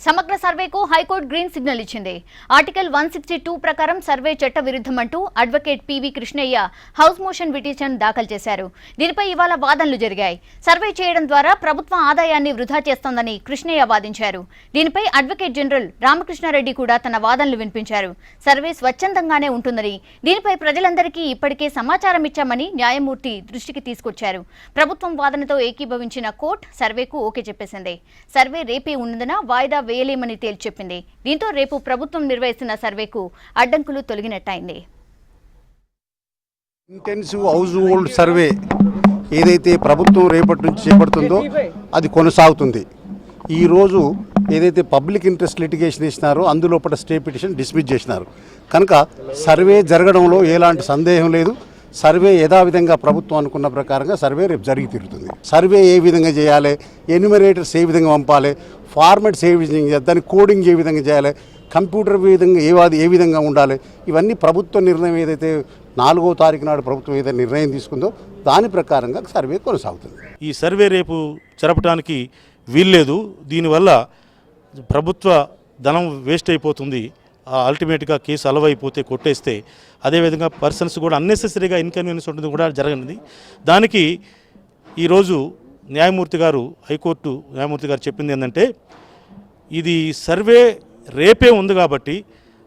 సమగ్ర సర్వేకు high court green signal ఇచ్చింది. ఆర్టికల్ 162 ప్రకారం సర్వే చట్ట విరుద్ధమంటూ advocate P V Krishnaiah house motion petition దాఖలు చేశారు. దీనిపై ఇవాళ వాదనలు జరిగాయి. సర్వే చేయడం ద్వారా ప్రభుత్వ ఆదాయాన్ని వృధా చేస్తోందని కృష్ణయ్య వాదించారు. దీనిపై అడ్వకేట్ జనరల్ రామకృష్ణారెడ్డి కూడా తన వాదనలు వినిపించారు. సర్వే స్వచ్ఛందంగానే ఉంటుందని, దీనిపై ప్రజలందరికీ ఇప్పటికే సమాచారం ఇచ్చామని న్యాయమూర్తి దృష్టికి తీసుకొచ్చారు. ప్రభుత్వం వాదనతో ఏకీభవించిన కోర్టు సర్వేకు ఓకే చెప్పేసింది. సర్వే రేపే ఉన్నందున వాయిదా వేయలేమని తేల్చి చెప్పింది. దీంతో రేపు ప్రభుత్వం నిర్వహిస్తున్న సర్వేకు అడ్డంకులు తొలగినట్టయింది. ఇంటెన్సివ్ హౌస్ హోల్డ్ సర్వే ఏదైతే ప్రభుత్వం రేపటి నుంచి చేపడుతుందో అది కొనసాగుతుంది. ఈరోజు ఏదైతే పబ్లిక్ ఇంట్రెస్ట్ లిటిగేషన్ ఇచ్చినారో అందులోపల స్టే పిటిషన్ డిస్మిస్ చేసినారు. కనుక సర్వే జరగడంలో ఎలాంటి సందేహం లేదు. సర్వే యథావిధంగా ప్రభుత్వం అనుకున్న ప్రకారంగా సర్వే రేపు జరిగి తీరుతుంది. సర్వే ఏ విధంగా చేయాలి, ఎన్యూమరేటర్స్ ఏ విధంగా పంపాలి, ఫార్మాట్స్ ఏ విధంగా చేయాలి, దాని కోడింగ్ ఏ విధంగా చేయాలి, కంప్యూటర్ విధంగా ఏ విధంగా ఉండాలి, ఇవన్నీ ప్రభుత్వ నిర్ణయం ఏదైతే 4వ తారీఖు నాడు ప్రభుత్వం ఏదైతే నిర్ణయం తీసుకుందో దాని ప్రకారంగా సర్వే కొనసాగుతుంది. ఈ సర్వే రేపు జరపడానికి వీల్లేదు. దీనివల్ల ప్రభుత్వ ధనం వేస్ట్ అయిపోతుంది. అల్టిమేట్గా కేసు అలవైపోతే కొట్టేస్తే అదేవిధంగా పర్సన్స్ కూడా అన్నెసెసరీగా ఇన్కన్వీనియన్స్ ఉంటుంది కూడా జరగనిది. దానికి ఈరోజు హైకోర్టు న్యాయమూర్తి గారు చెప్పింది ఏంటంటే, ఇది సర్వే రేపే ఉంది కాబట్టి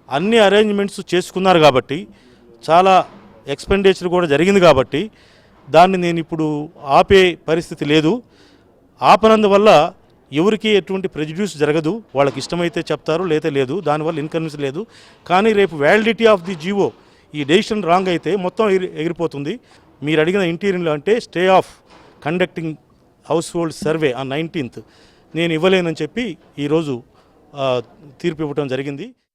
అన్ని అరేంజ్మెంట్స్ చేసుకున్నారు కాబట్టి చాలా ఎక్స్పెండిచర్ కూడా జరిగింది కాబట్టి దాన్ని నేను ఇప్పుడు ఆపే పరిస్థితి లేదు. ఆపనందువల్ల ఎవరికి ఎటువంటి ప్రెజుడ్యూస్ జరగదు. వాళ్ళకి ఇష్టమైతే చెప్తారు, లేతే లేదు. దానివల్ల ఇన్కన్వీనియన్స్ లేదు. కానీ రేపు వ్యాలిడిటీ ఆఫ్ ది జీవో ఈ డెసిషన్ రాంగ్ అయితే మొత్తం ఎగిరిపోతుంది. మీరు అడిగిన ఇంటీరియర్లో అంటే stay of conducting house hold survey ఆ 19th నేను ఇవ్వలేనని చెప్పి ఈరోజు తీర్పు ఇవ్వడం జరిగింది.